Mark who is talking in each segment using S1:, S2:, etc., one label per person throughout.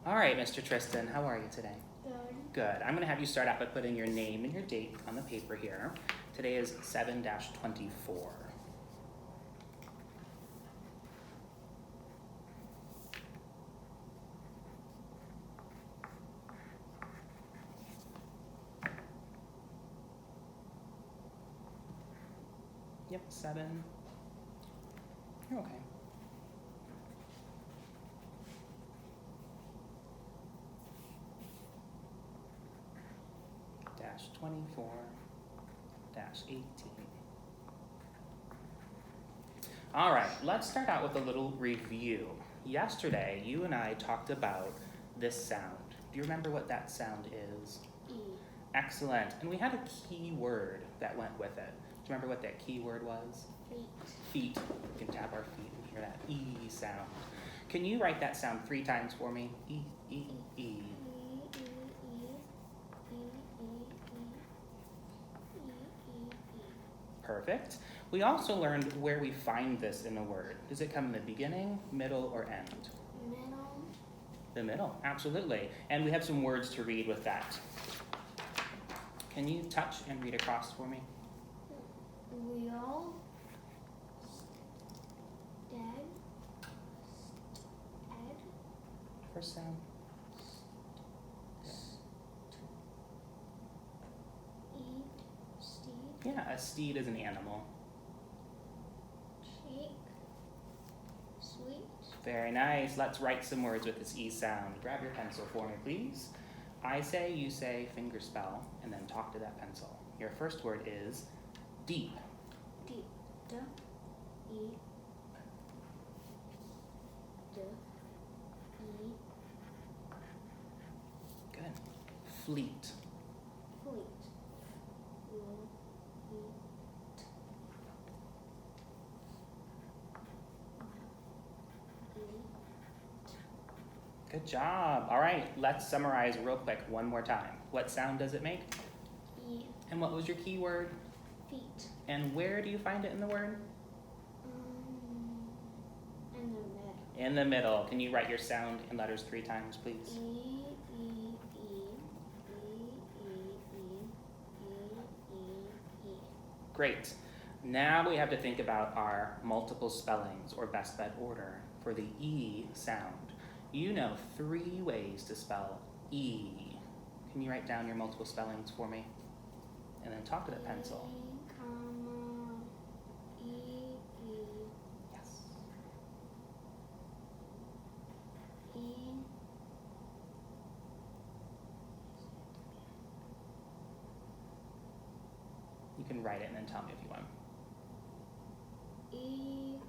S1: All right, Mr. Tristan, how are you today?
S2: Good.
S1: Good. I'm going to have you start out by putting your name and your date on the paper here. Today is 7-24. Yep, 7. You're okay. -24, -18. All right, let's start out with a little review. Yesterday, you and I talked about this sound. Do you remember what that sound is?
S2: E.
S1: Excellent. And we had a key word that went with it. Do you remember what that key word was?
S2: Feet.
S1: Feet. We can tap our feet and hear that E sound. Can you write that sound 3 times for me? E, E, E. Perfect. We also learned where we find this in a word. Does it come in the beginning, middle, or end?
S2: Middle.
S1: The middle, absolutely. And we have some words to read with that. Can you touch and read across for me?
S2: Wheel. Dead. Ed.
S1: First sound.
S2: Eat. Steed.
S1: Yeah, a steed is an animal.
S2: Shake. Sweet.
S1: Very nice. Let's write some words with this E sound. Grab your pencil for me, please. I say, you say, finger spell, and then talk to that pencil. Your first word is deep.
S2: Deep. D. E. D. E.
S1: Good. Fleet.
S2: Fleet. Will. Eat.
S1: Good job. All right, let's summarize real quick one more time. What sound does it make?
S2: E.
S1: And what was your key word?
S2: Feet.
S1: And where do you find it in the word?
S2: In the middle.
S1: In the middle. Can you write your sound in letters 3 times, please?
S2: E, E, E, E, E, E, E, E, E.
S1: Great. Now we have to think about our multiple spellings or best bet order for the E sound. You know 3 ways to spell E. Can you write down your multiple spellings for me? And then talk to the pencil.
S2: E, comma, E, E,
S1: Yes.
S2: E.
S1: You can write it and then tell me if you want.
S2: E,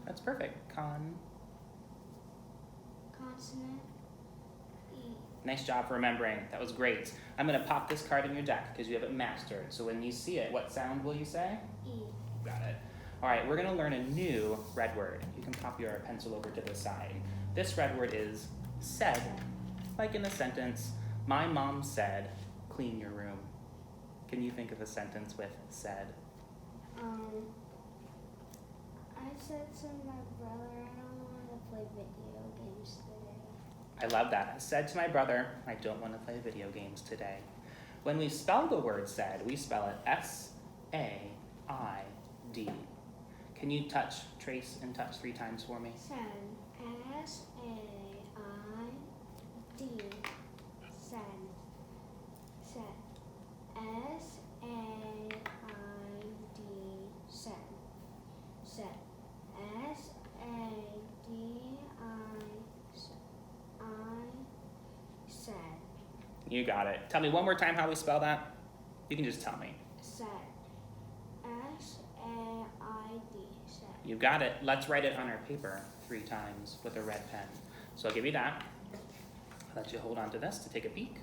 S1: That's perfect.
S2: consonant, E.
S1: Nice job for remembering. That was great. I'm going to pop this card in your deck because you have it mastered. So when you see it, what sound will you say?
S2: E.
S1: Got it. All right, we're going to learn a new red word. You can pop your pencil over to the side. This red word is said. Like in the sentence, my mom said, clean your room. Can you think of a sentence with said?
S2: I said to my brother, I don't want to play video games today.
S1: I love that. I said to my brother, I don't want to play video games today. When we spell the word said, we spell it S-A-I-D. Can you trace and touch 3 times for me?
S2: Said. S-A-I-D. Said. Said. S-A-I-D. Said. Said. Said.
S1: You got it. Tell me one more time how we spell that. You can just tell me.
S2: Said. S-A-I-D. Said.
S1: You got it. Let's write it on our paper 3 times with a red pen. So I'll give you that. I'll let you hold on to this to take a peek.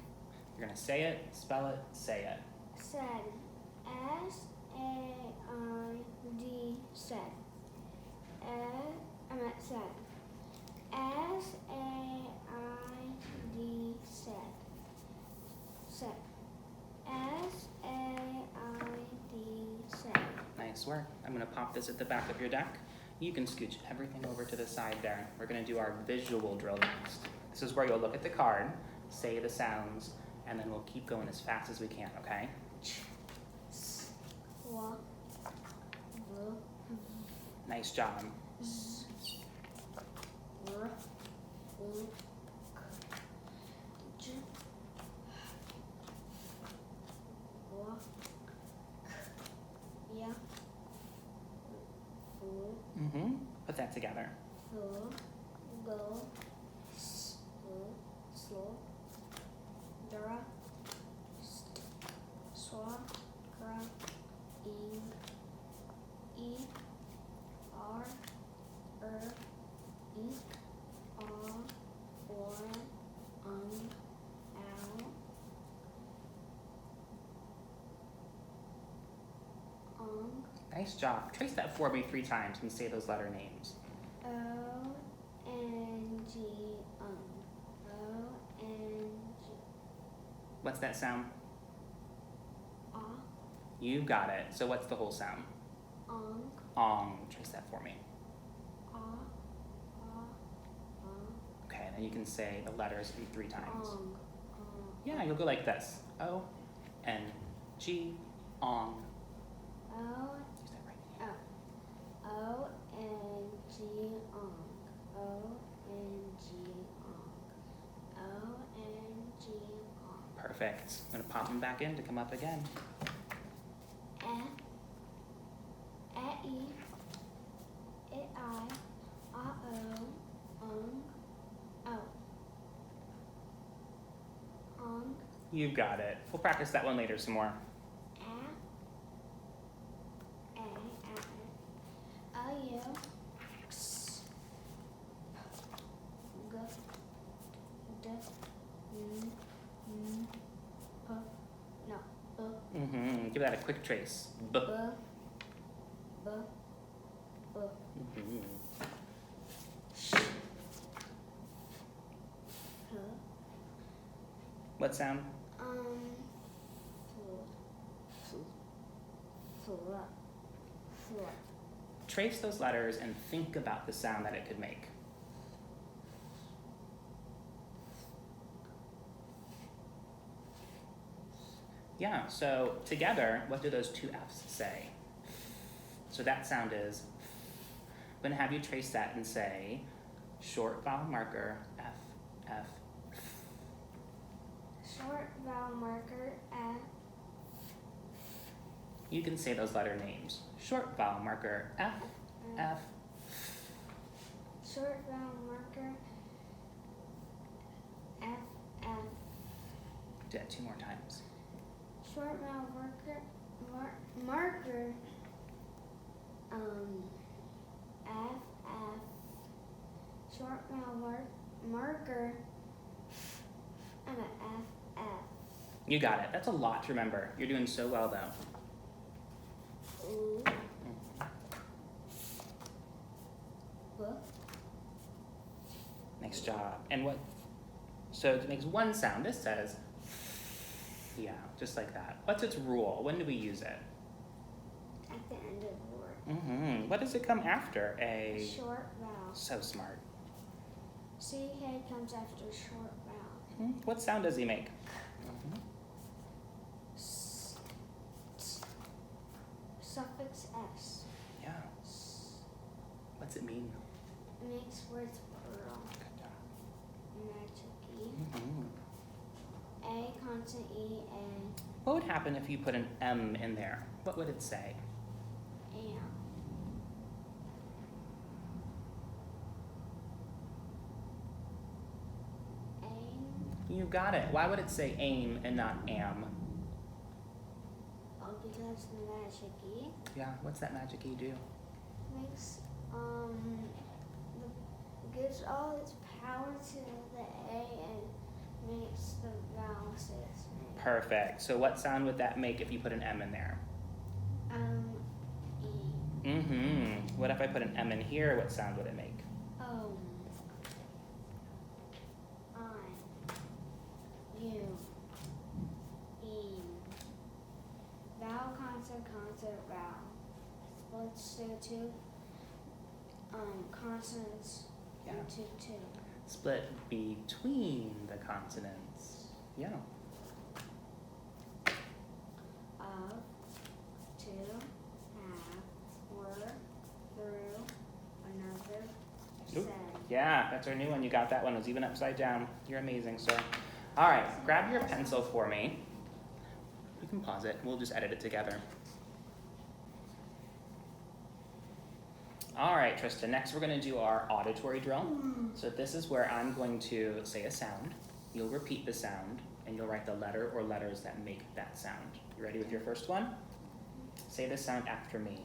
S1: You're going to say it, spell it, say it.
S2: Said. S-A-I-D. Said. Said. S-A-I-D. Said. Said. S-A-I-D. Said.
S1: Nice work. I'm going to pop this at the back of your deck. You can scooch everything over to the side there. We're gonna do our visual drill next. This is where you'll look at the card, say the sounds, and then we'll keep going as fast as we can, okay? Nice job. Put that together. Nice job. Trace that for me 3 times and say those letter names.
S2: O-N-G, O-N-G.
S1: What's that sound?
S2: Ah.
S1: You got it. So what's the whole sound?
S2: Ong.
S1: Ong. Trace that for me.
S2: Ah. Ah. Ah.
S1: Okay, then you can say the letters 3 times.
S2: Ong.
S1: Yeah, you'll go like this. O-N-G, ong.
S2: O.
S1: Use that right
S2: Oh. O-N-G, ong. O-N-G, ong. O-N-G, ong.
S1: Perfect. I'm gonna pop them back in to come up again.
S2: E-E, I-I, O, ong, O. Ong.
S1: You got it. We'll practice that one later some more.
S2: O-U,
S1: Give that a quick trace. B. What sound? Trace those letters and think about the sound that it could make. Yeah, so together, what do those 2 F's say? So that sound is, I'm gonna have you trace that and say, short vowel marker, F, F.
S2: Short vowel marker, F.
S1: You can say those letter names. Short vowel marker, F, F.
S2: Short vowel marker, F, F.
S1: Do that 2 more times.
S2: Short vowel marker, marker, F, F. Short vowel marker, and an F, F.
S1: You got it. That's a lot to remember. You're doing so well, though.
S2: Ooh.
S1: Nice job. And what? So it makes one sound. This says, yeah, just like that. What's its rule? When do we use it?
S2: At the end of the word.
S1: What does it come after?
S2: A short vowel.
S1: So smart.
S2: CK comes after short vowel.
S1: What sound does he make?
S2: Suffix S.
S1: Yeah. What's it mean?
S2: It makes words plural.
S1: Good job.
S2: Magic E. A, consonant E, A.
S1: What would happen if you put an M in there? What would it say?
S2: Am. Aim.
S1: You got it. Why would it say aim and not am?
S2: Oh, because the magic E
S1: Yeah, what's that magic E do?
S2: makes gives all its power to the A and makes the vowel say its name.
S1: Perfect. So what sound would that make if you put an M in there?
S2: E.
S1: What if I put an M in here? What sound would it make?
S2: U. E. Vowel, consonant, consonant, vowel. Splits to 2. consonants
S1: Yeah.
S2: into two.
S1: Split between the consonants. Yeah.
S2: Of, to, have, were, through, another,
S1: Oop.
S2: said.
S1: Yeah, that's our new one. You got that one. It was even upside down. You're amazing, sir. All right, grab your pencil for me. You can pause it. We'll just edit it together. All right, Tristan, next we're going to do our auditory drill. So this is where I'm going to say a sound. You'll repeat the sound, and you'll write the letter or letters that make that sound. You ready with your first one? Say the sound after me.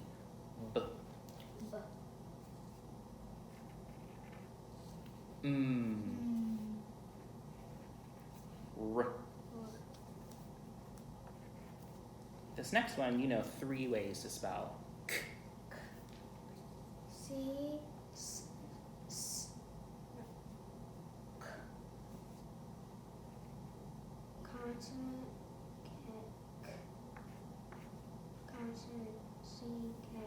S1: B.
S2: B.
S1: R. This next one, you know 3 ways to spell. K.
S2: C, s, s, k. Consonant, k, k. Consonant, C, K.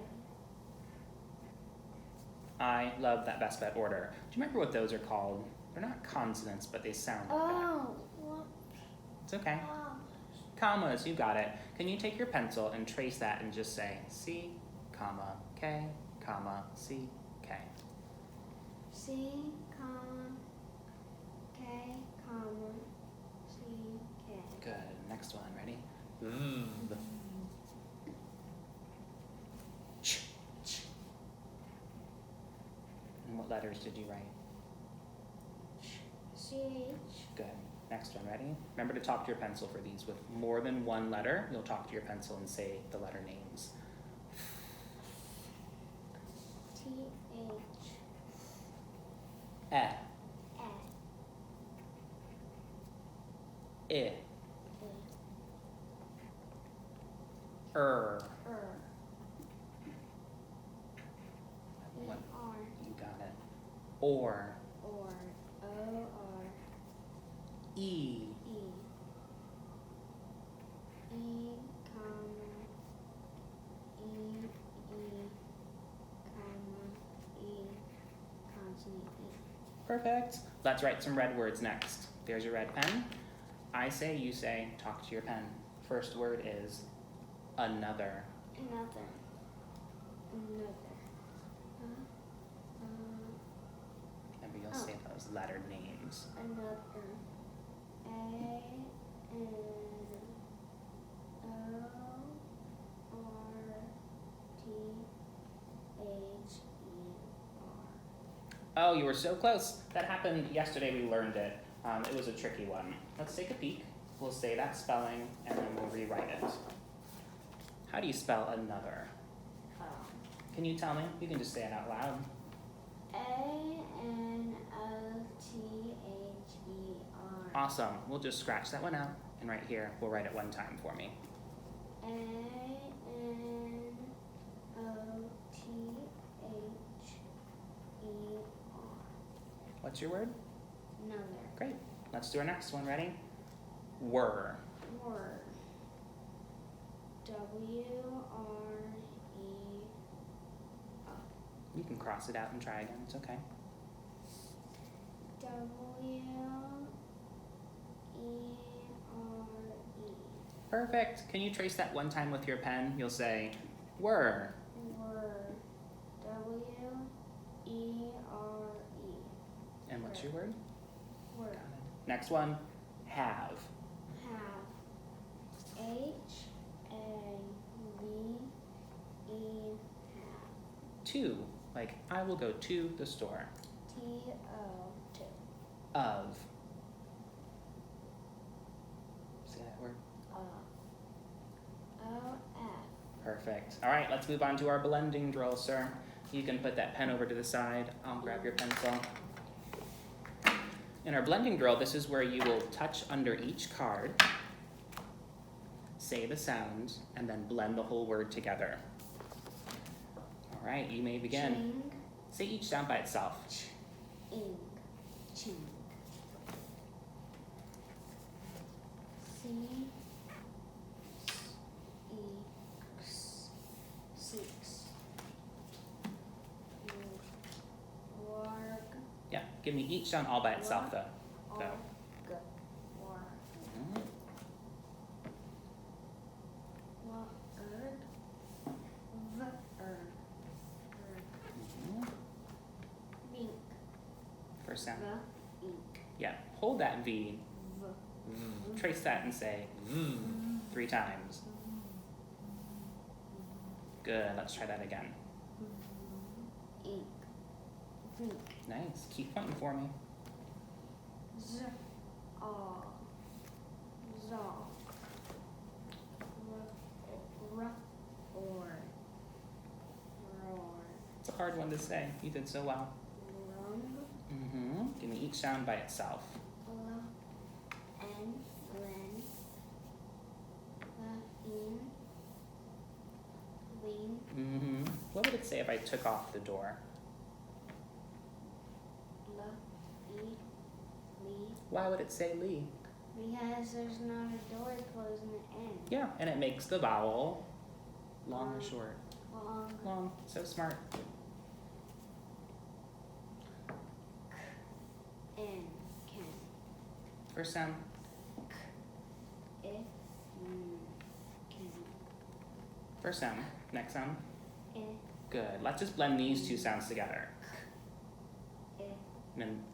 S1: I love that best bet order. Do you remember what those are called? They're not consonants, but they sound like that.
S2: Oh, what?
S1: It's okay. Commas, you got it. Can you take your pencil and trace that and just say C, comma, K, comma, C, K.
S2: C, comma, K, comma, C, K.
S1: Good. Next one, ready? Ch, ch. And what letters did you write?
S2: C, H.
S1: Good. Next one, ready? Remember to talk to your pencil for these. With more than one letter, you'll talk to your pencil and say the letter names.
S2: T, H.
S1: E,
S2: E.
S1: I, What?
S2: R.
S1: You got it. Or,
S2: O, R.
S1: E,
S2: E. E, comma, E, comma, E, consonant E.
S1: Perfect. Let's write some red words next. There's your red pen. I say, you say, talk to your pen. First word is another.
S2: Another.
S1: Remember, you'll say those letter names.
S2: Another. A, N, O, R, T, H, E, R.
S1: Oh, you were so close. That happened yesterday. We learned it. It was a tricky one. Let's take a peek. We'll say that spelling, and then we'll rewrite it. How do you spell another? Can you tell me? You can just say it out loud.
S2: A-N-O-T-H-E-R.
S1: Awesome. We'll just scratch that one out, and right here, we'll write it one time for me.
S2: A-N-O-T-H-E-R.
S1: What's your word?
S2: Another.
S1: Great. Let's do our next one. Ready? Were.
S2: Word. W-R-E-R.
S1: You can cross it out and try again. It's okay.
S2: W-E-R-E.
S1: Perfect. Can you trace that one time with your pen? You'll say, were.
S2: Word. W-E-R-E.
S1: And what's your word?
S2: Word.
S1: Next one, have.
S2: Have. H-A-V-E. Have.
S1: To, like I will go to the store.
S2: T-O. To.
S1: Of. Say that word.
S2: O-F.
S1: Perfect. All right, let's move on to our blending drill, sir. You can put that pen over to the side. I'll grab your pencil. In our blending drill, this is where you will touch under each card, say the sound, and then blend the whole word together. All right, you may begin.
S2: Ching.
S1: Say each sound by itself.
S2: Ing. Ching. C. E. X. Six.
S1: Give me each sound all by itself, though.
S2: Or,
S1: Go.
S2: G, or,
S1: Mhm.
S2: wa, erd, v, erd,
S1: Mhm.
S2: vink,
S1: First sound.
S2: v, ink,
S1: Yeah, hold that V.
S2: v,
S1: Trace that and say V 3 times. Good, let's try that again.
S2: ink, vink,
S1: Nice, keep pointing for me.
S2: z, aw, zaw, r, or, roar,
S1: It's a hard one to say. You did so well.
S2: rum,
S1: Give me each sound by itself.
S2: l, n, len, in, lean,
S1: What would it say if I took off the door?
S2: l, e, lee,
S1: Why would it say Lee?
S2: because there's not a door closing the end.
S1: Yeah, and it makes the vowel long or short?
S2: Long,
S1: Long, so smart.
S2: n, can,
S1: First sound.
S2: if, can,
S1: First sound. Next sound.
S2: if,
S1: Good. Let's just blend these 2 sounds together.
S2: if,
S1: And then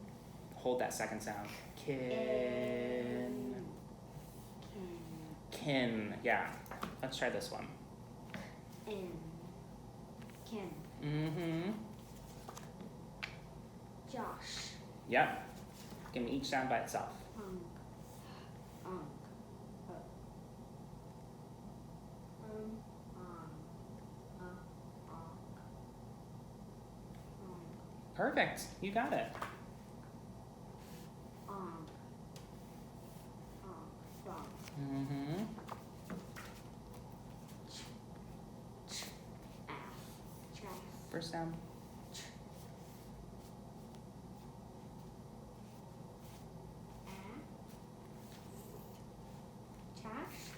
S1: hold that second sound. Kin.
S2: can,
S1: Kin. Yeah. Let's try this one.
S2: n, can, Josh,
S1: Yep. Give me each sound by itself.
S2: hung, unk,
S1: Perfect. You got it.
S2: bong, aff, chaff,
S1: First sound.
S2: chash,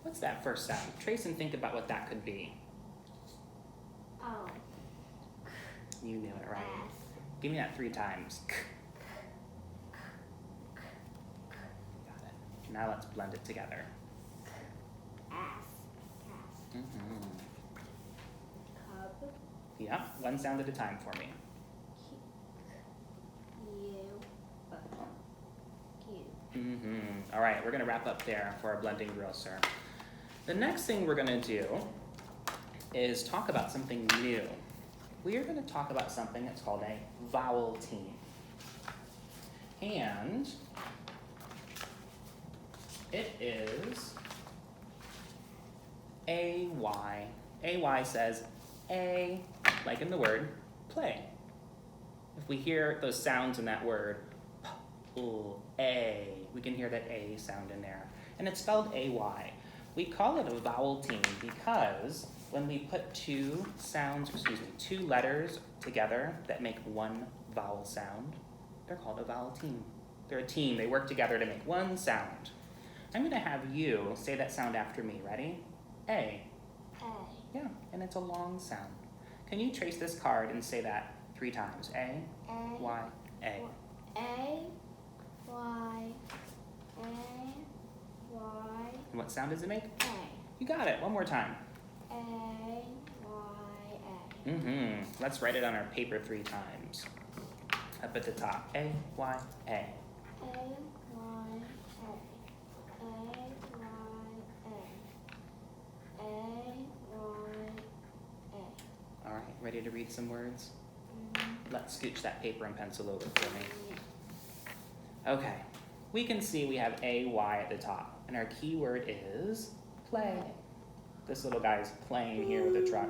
S1: What's that first sound? Trace and think about what that could be.
S2: oh,
S1: You knew it, right?
S2: ass,
S1: Give me that 3 times. Got it. Now let's blend it together.
S2: ass, cast, cub,
S1: Yep. 1 sound at a time for me. All right, we're gonna wrap up there for our blending drill, sir. The next thing we're gonna do is talk about something new. We are gonna talk about something that's called a vowel team. And it is AY. AY says A, like in the word, play. If we hear those sounds in that word, A, we can hear that A sound in there. And it's spelled AY. We call it a vowel team because when we put 2 letters together that make 1 vowel sound, they're called a vowel team. They're a team. They work together to make 1 sound. I'm going to have you say that sound after me. Ready? A.
S2: A,
S1: Yeah, and it's a long sound. Can you trace this card and say that 3 times? A, Y, A.
S2: A, Y, A, Y,
S1: And what sound does it make?
S2: A,
S1: You got it. One more time.
S2: A, Y, A.
S1: Let's write it on our paper 3 times. Up at the top. A, Y, A.
S2: A, Y, A. A, Y, A. A, Y, A.
S1: All right, ready to read some words? Let's scooch that paper and pencil over for me. Okay, we can see we have A-Y at the top, and our key word is play. This little guy is playing here with the truck.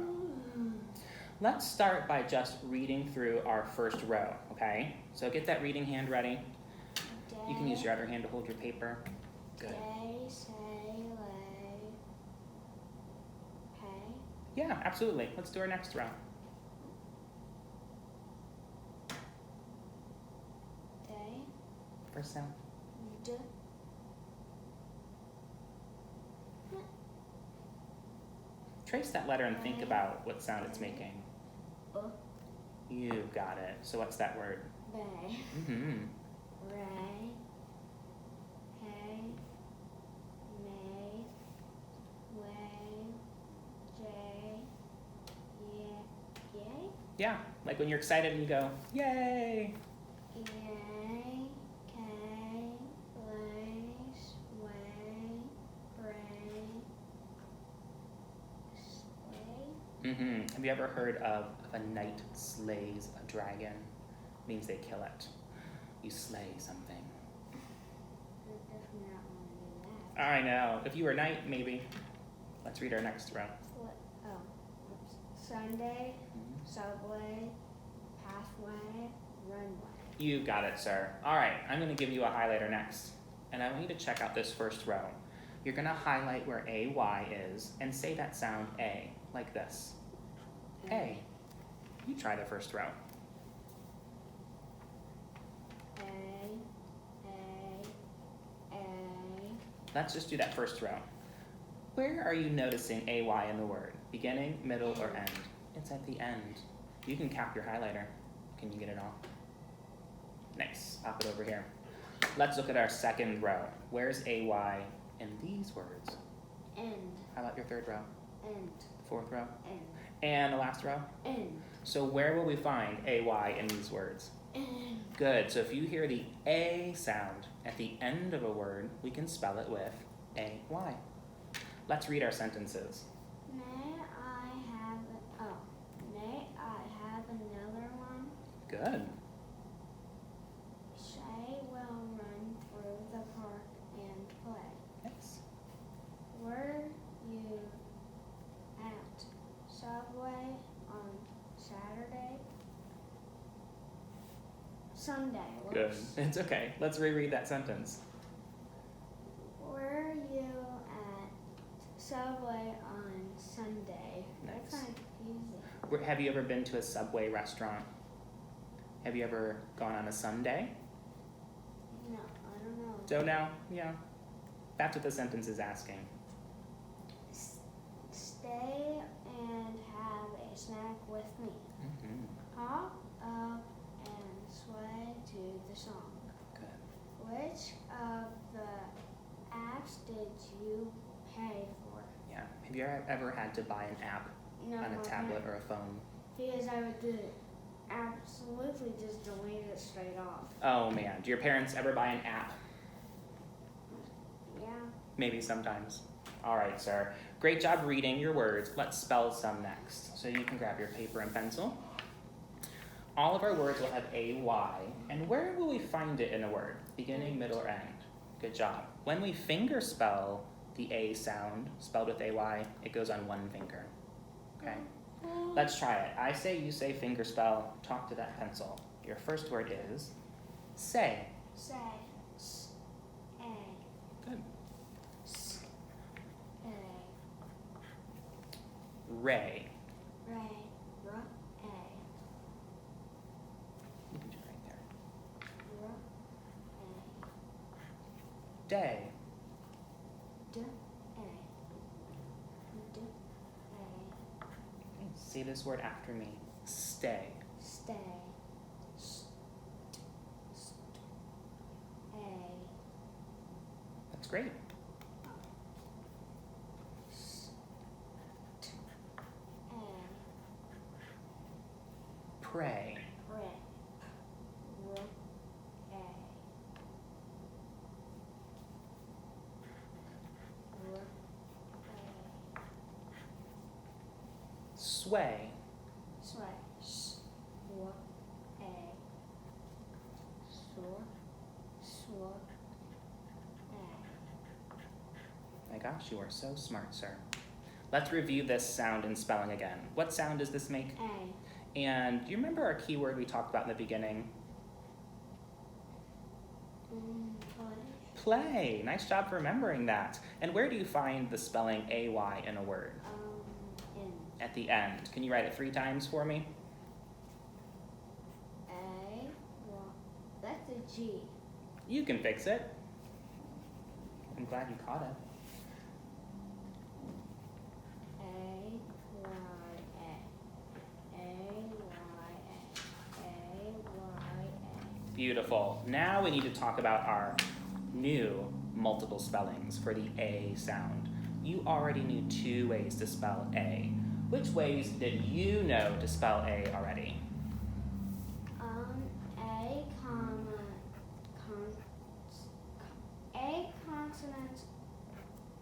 S1: Let's start by just reading through our first row, okay? So get that reading hand ready. You can use your other hand to hold your paper. Good.
S2: Day, say, lay, pay.
S1: Yeah, absolutely. Let's do our next row.
S2: Day,
S1: First sound.
S2: d.
S1: Trace that letter and think about what sound it's making.
S2: B.
S1: You got it. So what's that word?
S2: Bay.
S1: Mm-hmm.
S2: Ray. Hay. May. Way. Jay. Yay.
S1: Yeah, like when you're excited and you go, yay!
S2: Yay. Kay. Lay. Sway. Bray. Slay.
S1: Mm-hmm. Have you ever heard of a knight slays a dragon? Means they kill it. You slay something.
S2: I definitely not want to do that.
S1: I know. If you were a knight, maybe. Let's read our next row.
S2: What? Oh. Oops. Sunday.
S1: Mhm.
S2: Subway. Pathway. Runway.
S1: You got it, sir. All right, I'm going to give you a highlighter next. And I want you to check out this first row. You're going to highlight where A-Y is and say that sound A, like this. A. You try the first row.
S2: A.
S1: Let's just do that first row. Where are you noticing AY in the word? Beginning, middle, or end? It's at the end. You can cap your highlighter. Can you get it all? Nice. Pop it over here. Let's look at our second row. Where's AY in these words?
S2: End.
S1: How about your third row?
S2: End.
S1: Fourth row?
S2: End.
S1: And the last row?
S2: End.
S1: So where will we find AY in these words?
S2: End.
S1: Good. So if you hear the A sound at the end of a word, we can spell it with AY. Let's read our sentences.
S2: May I have another one?
S1: Good.
S2: Shay will run through the park and play.
S1: Nice.
S2: Were you at Subway on Saturday? Sunday.
S1: Good.
S2: Whoops.
S1: It's okay. Let's reread that sentence.
S2: Were you at Subway on Sunday? That's
S1: Nice.
S2: kind of confusing.
S1: Have you ever been to a Subway restaurant? Have you ever gone on a Sunday?
S2: No, I don't know.
S1: Don't know? Yeah. That's what the sentence is asking.
S2: Stay and have a snack with me.
S1: Mm-hmm.
S2: Hop up and sway to the song.
S1: Good.
S2: Which of the apps did you pay for?
S1: Yeah. Have you ever had to buy an app
S2: No,
S1: on a
S2: I
S1: tablet
S2: haven't.
S1: or a phone?
S2: Because I would do absolutely just delete it straight off.
S1: Oh man. Do your parents ever buy an app?
S2: Yeah.
S1: Maybe sometimes. All right, sir. Great job reading your words. Let's spell some next. So you can grab your paper and pencil. All of our words will have AY. And where will we find it in a word? Beginning, middle, or end? Good job. When we finger spell the A sound, spelled with AY, it goes on one finger. Okay? Let's try it. I say, you say, finger spell. Talk to that pencil. Your first word is say.
S2: Say. S. A.
S1: Good.
S2: S. A.
S1: Ray.
S2: Ray. R. A.
S1: You can do it right there.
S2: R.
S1: Day.
S2: A. D. A. D. A.
S1: Okay, say this word after me. Stay.
S2: Stay. St. St. A.
S1: That's great.
S2: S. T. A.
S1: Pray.
S2: Pray. R. A. R. A.
S1: Sway.
S2: Sway. S. W. A. Swor. Swor. A.
S1: My gosh, you are so smart, sir. Let's review this sound and spelling again. What sound does this make?
S2: A.
S1: And do you remember our keyword we talked about in the beginning?
S2: Play.
S1: Play. Nice job for remembering that. And where do you find the spelling AY in a word?
S2: In.
S1: At the end. Can you write it 3 times for me?
S2: A. Well, that's a G.
S1: You can fix it. I'm glad you caught it.
S2: A. Y. A. A. Y. A. A. Y. A.
S1: Beautiful. Now we need to talk about our new multiple spellings for the A sound. You already knew 2 ways to spell A. Which ways did you know to spell A already?
S2: A comma A consonant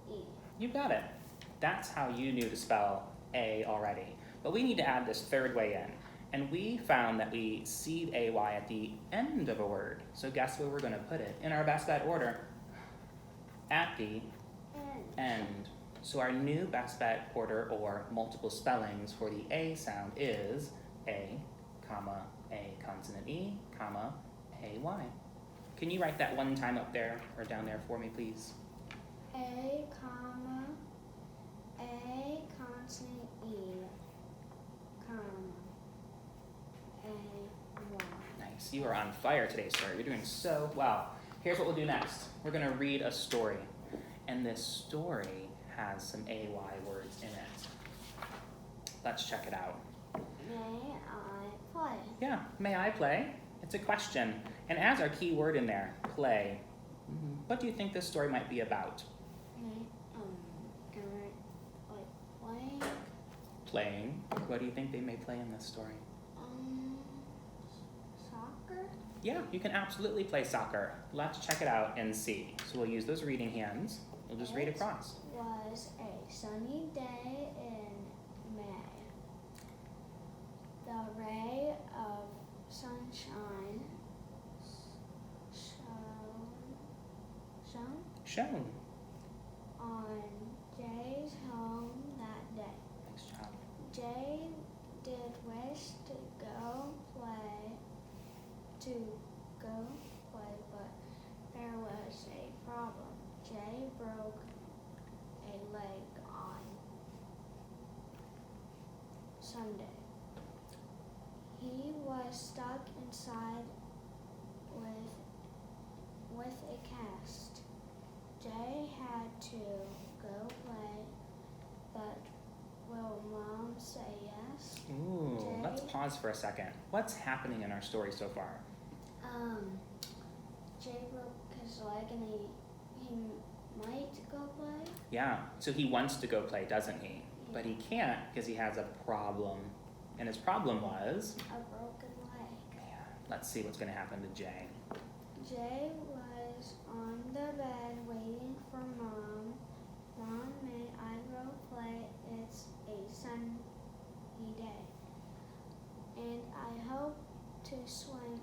S2: E.
S1: You got it. That's how you knew to spell A already. But we need to add this 3rd way in. And we found that we seed AY at the end of a word. So guess where we're going to put it? In our best bet order, at the end. So our new best bet order or multiple spellings for the A sound is A, comma, A consonant E, comma, AY. Can you write that one time up there or down there for me, please?
S2: A comma A consonant E, comma A-Y.
S1: Nice. You are on fire today, sir. You're doing so well. Here's what we'll do next. We're going to read a story. And this story has some AY words in it. Let's check it out.
S2: May I play?
S1: Yeah, may I play? It's a question. And as our key word in there, play, what do you think this story might be about?
S2: Playing.
S1: Playing. What do you think they may play in this story?
S2: Soccer?
S1: Yeah, you can absolutely play soccer. Let's check it out and see. So we'll use those reading hands. We'll just read across.
S2: It was a sunny day in May. The ray of sunshine
S1: Shown.
S2: on Jay's home that day.
S1: Nice job.
S2: Jay did wish to go play, but there was a problem. Jay broke a leg on Sunday. He was stuck inside with a cast. Jay had to go play, but will Mom say yes?
S1: Ooh, let's pause for a second. What's happening in our story so far?
S2: Jay broke his leg and he might go play.
S1: Yeah, so he wants to go play, doesn't he?
S2: Yeah.
S1: But he can't because he has a problem. And his problem was?
S2: A broken leg.
S1: Yeah, let's see what's going to happen to Jay.
S2: Jay was on the bed waiting for Mom. Mom, may I go play? It's a sunny day. And I hope to swing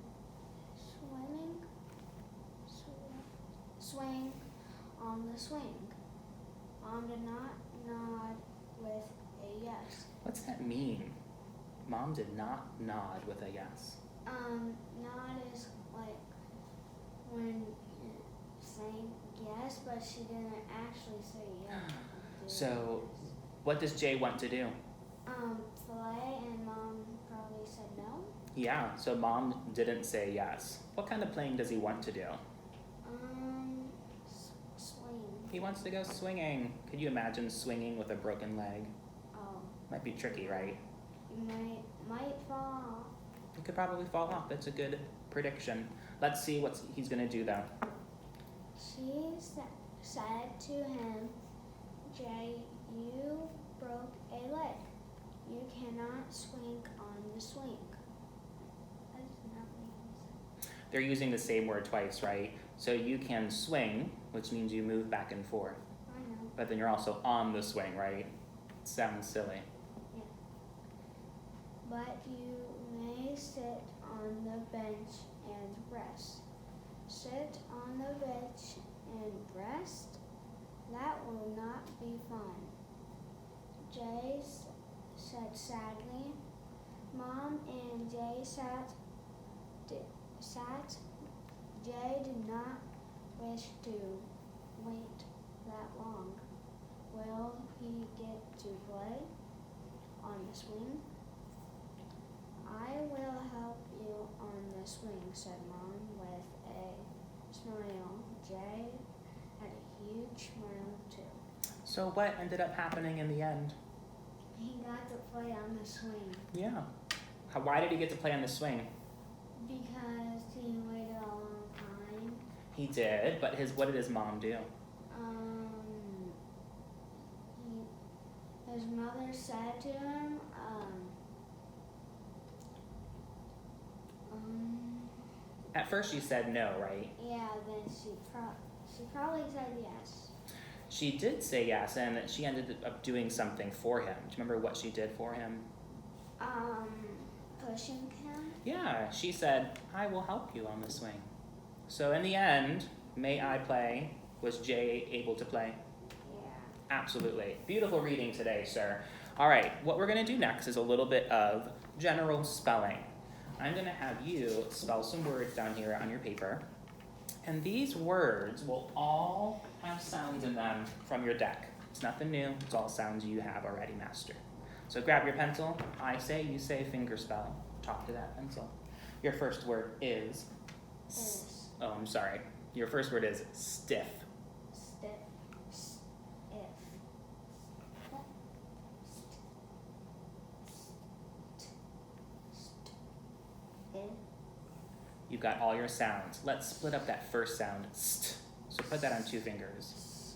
S2: on the swing. Mom did not nod with a yes.
S1: What's that mean? Mom did not nod with a yes.
S2: Nod is like when you're saying yes, but she didn't actually say yes.
S1: So, what does Jay want to do?
S2: Play, and Mom probably said no.
S1: Yeah, so Mom didn't say yes. What kind of playing does he want to do?
S2: Swing.
S1: He wants to go swinging. Could you imagine swinging with a broken leg?
S2: Oh.
S1: Might be tricky, right?
S2: You might fall.
S1: It could probably fall off. That's a good prediction. Let's see what he's going to do, though.
S2: She said to him, Jay, you broke a leg. You cannot swing on the swing. That is not what he said.
S1: They're using the same word twice, right? So you can swing, which means you move back and forth.
S2: I know.
S1: But then you're also on the swing, right? It sounds silly.
S2: Yeah. But you may sit on the bench and rest. Sit on the bench and rest? That will not be fun. Jay said sadly. Mom and Jay sat. Jay did not wish to wait that long. Will he get to play on the swing? I will help you on the swing, said Mom with a smile. Jay had a huge smile too.
S1: So what ended up happening in the end?
S2: He got to play on the swing
S1: Yeah. Why did he get to play on the swing?
S2: because he waited
S1: He did, but what did his mom do?
S2: His mother said to him,
S1: At first she said no, right?
S2: yeah, then she probably said yes.
S1: She did say yes, and she ended up doing something for him. Do you remember what she did for him?
S2: Pushing him?
S1: Yeah, she said, I will help you on the swing. So in the end, May I Play? Was Jay able to play?
S2: Yeah.
S1: Absolutely. Beautiful reading today, sir. All right, what we're going to do next is a little bit of general spelling. I'm going to have you spell some words down here on your paper. And these words will all have sounds in them from your deck. It's nothing new. It's all sounds you have already mastered. So grab your pencil. I say, you say, finger spell. Talk to that pencil. Your first word is... Oh, I'm sorry. Your first word is stiff.
S2: Stiff.
S1: You've got all your sounds. Let's split up that first sound, st. So put that on 2 fingers.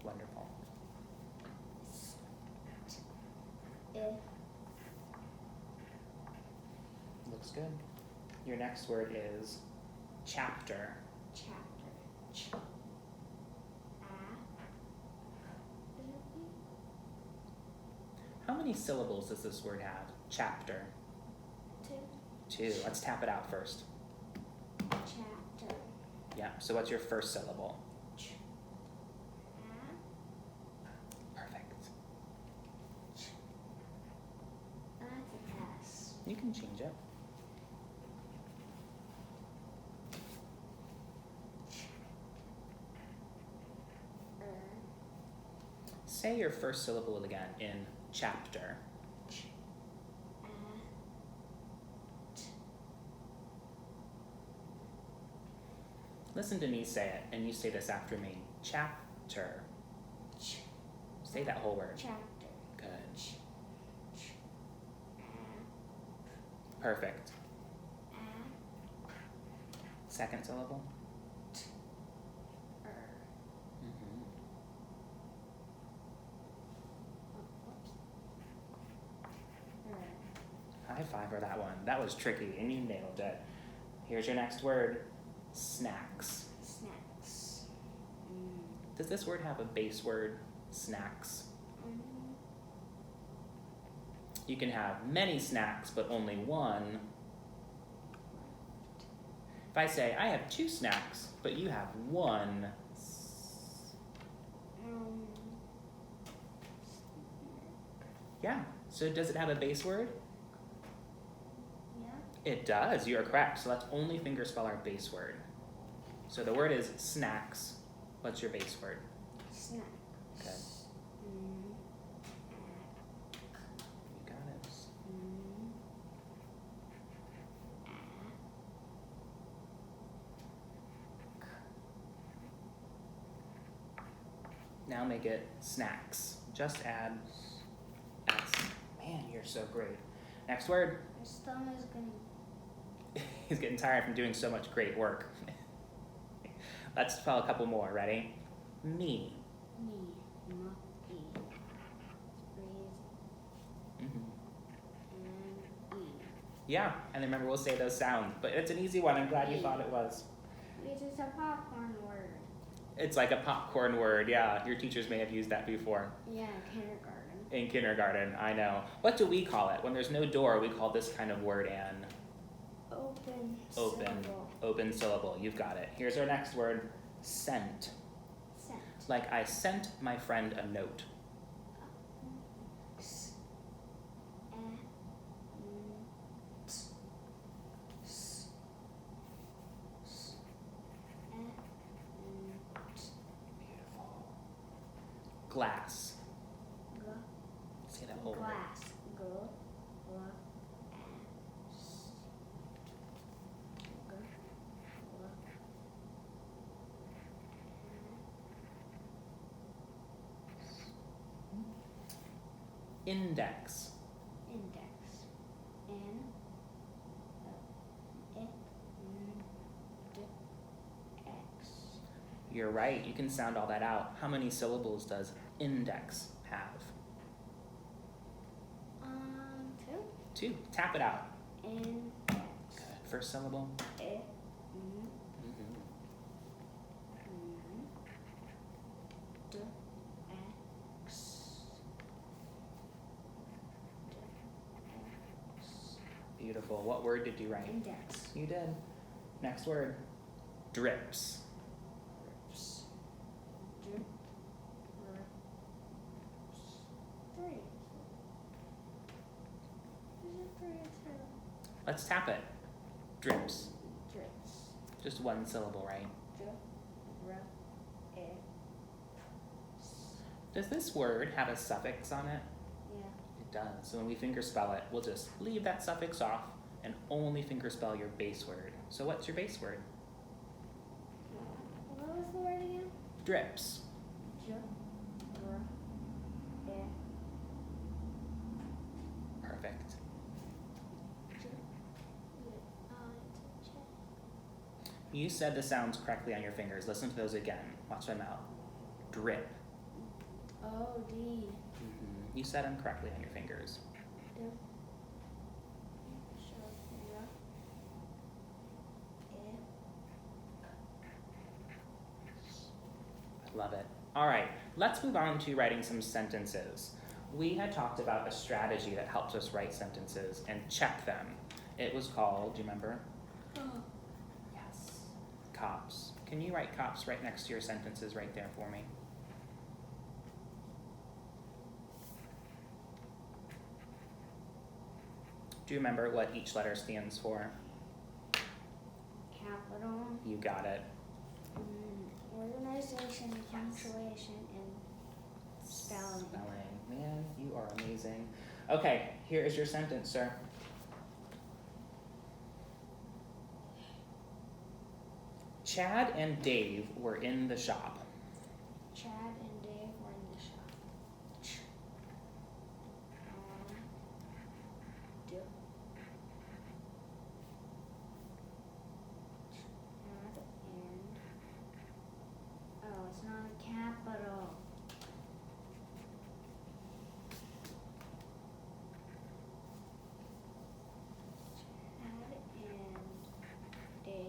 S1: Wonderful. Looks good. Your next word is chapter.
S2: Chapter.
S1: How many syllables does this word have? Chapter. 2. Let's tap it out first.
S2: Chapter.
S1: Yeah, so what's your first syllable? Perfect.
S2: That's an S.
S1: You can change it. Say your first syllable again in chapter. Listen to me say it, and you say this after me. Chapter. Say that whole word.
S2: Chapter.
S1: Good. Perfect. Second syllable. High five for that one. That was tricky, and you nailed it. Here's your next word. Snacks.
S2: Snacks.
S1: Does this word have a base word? Snacks. You can have many snacks, but only one. If I say, I have 2 snacks, but you have 1. Yeah, so does it have a base word?
S2: Yeah.
S1: It does, you are correct. So let's only fingerspell our base word. So the word is snacks. What's your base word?
S2: Snacks.
S1: Okay. You got it. Now make it snacks. Just add S. Man, you're so great. Next word.
S2: My stomach's getting...
S1: He's getting tired from doing so much great work. Let's spell a couple more. Ready? Me.
S2: Monkey. And E.
S1: Yeah, and remember we'll say those sounds, but it's an easy one. I'm glad you thought it was.
S2: It is a popcorn word.
S1: It's like a popcorn word, yeah. Your teachers may have used that before.
S2: Yeah, kindergarten.
S1: In kindergarten, I know. What do we call it? When there's no door, we call this kind of word an open syllable. You've got it. Here's our next word, sent.
S2: Sent.
S1: Like I sent my friend a note. Beautiful. Glass. Say that whole word.
S2: Glass.
S1: Index.
S2: Index.
S1: You're right, you can sound all that out. How many syllables does index have?
S2: 2.
S1: 2. Tap it out.
S2: Index.
S1: Good. First syllable.
S2: E.
S1: Mm-hmm.
S2: D. X. D. X.
S1: Beautiful. What word did you write?
S2: Index.
S1: You did. Next word. Drips.
S2: Drips. Drip. Drips. 3. Is it 3 or 2?
S1: Let's tap it. Drips.
S2: Drips.
S1: Just one syllable, right? Does this word have a suffix on it?
S2: Yeah.
S1: It does. So when we finger spell it, we'll just leave that suffix off and only finger spell your base word. So what's your base word?
S2: What was the word again?
S1: Drips. Perfect. You said the sounds correctly on your fingers. Listen to those again. Watch my mouth. Drip.
S2: O-D.
S1: You said them correctly on your fingers. Love it. All right, let's move on to writing some sentences. We had talked about a strategy that helps us write sentences and check them. It was called, do you remember? Yes. Cops. Can you write cops right next to your sentences right there for me? Do you remember what each letter stands for?
S2: Capital.
S1: You got it.
S2: Organization, punctuation, and spelling.
S1: Man, you are amazing. Okay, here is your sentence, sir. Chad and Dave were in the shop.
S2: Chad and Dave were in the shop. It's not a capital. Chad and Dave.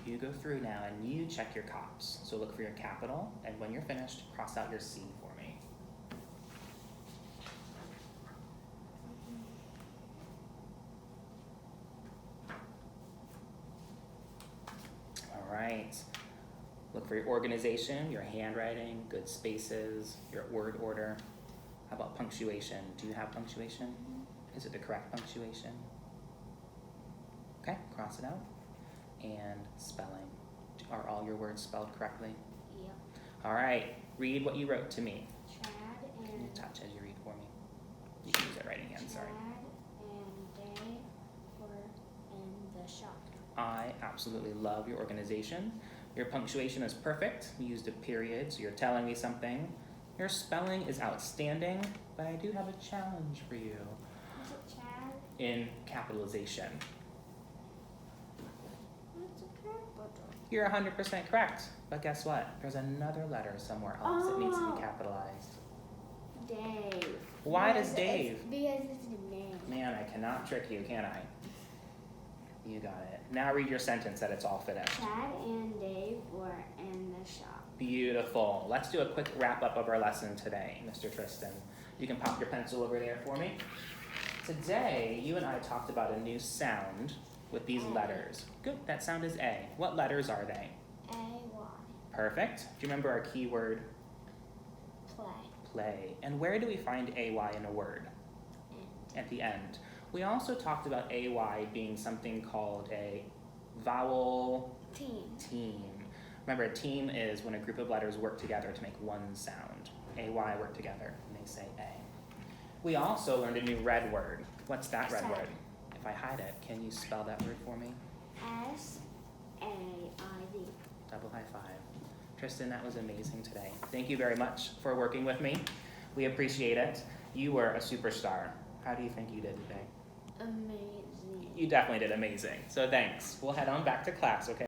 S1: You go through now and you check your cops. So look for your capital, and when you're finished, cross out your C for me. All right. Look for your organization, your handwriting, good spaces, your word order. How about punctuation? Do you have punctuation? Is it the correct punctuation? Okay, cross it out. And spelling. Are all your words spelled correctly?
S2: Yep.
S1: All right, read what you wrote to me.
S2: Chad
S1: Can you
S2: and
S1: touch as you read for me? You can use that writing hand, sorry.
S2: Chad and Dave were in the shop.
S1: I absolutely love your organization. Your punctuation is perfect. You used a period, so you're telling me something. Your spelling is outstanding, but I do have a challenge for you.
S2: Is it Chad?
S1: In capitalization.
S2: What's a capital?
S1: You're 100% correct, but guess what? There's another letter somewhere else that needs to be capitalized.
S2: Dave.
S1: Why does Dave?
S2: Because it's a name.
S1: Man, I cannot trick you, can I? You got it. Now read your sentence that it's all finished.
S2: Chad and Dave were in the shop.
S1: Beautiful. Let's do a quick wrap up of our lesson today, Mr. Tristan. You can pop your pencil over there for me. Today, you and I talked about a new sound with these letters. Good, that sound is A. What letters are they?
S2: A-Y.
S1: Perfect. Do you remember our keyword?
S2: Play.
S1: Play. And where do we find AY in a word?
S2: And.
S1: At the end. We also talked about AY being something called a vowel
S2: Team.
S1: team. Remember, a team is when a group of letters work together to make one sound. A-Y work together, and they say A. We also learned a new red word. What's that red word? If I hide it, can you spell that word for me?
S2: S-A-I-D.
S1: Double high five. Tristan, that was amazing today. Thank you very much for working with me. We appreciate it. You were a superstar. How do you think you did today?
S2: Amazing.
S1: You definitely did amazing. So thanks. We'll head on back to class, okay?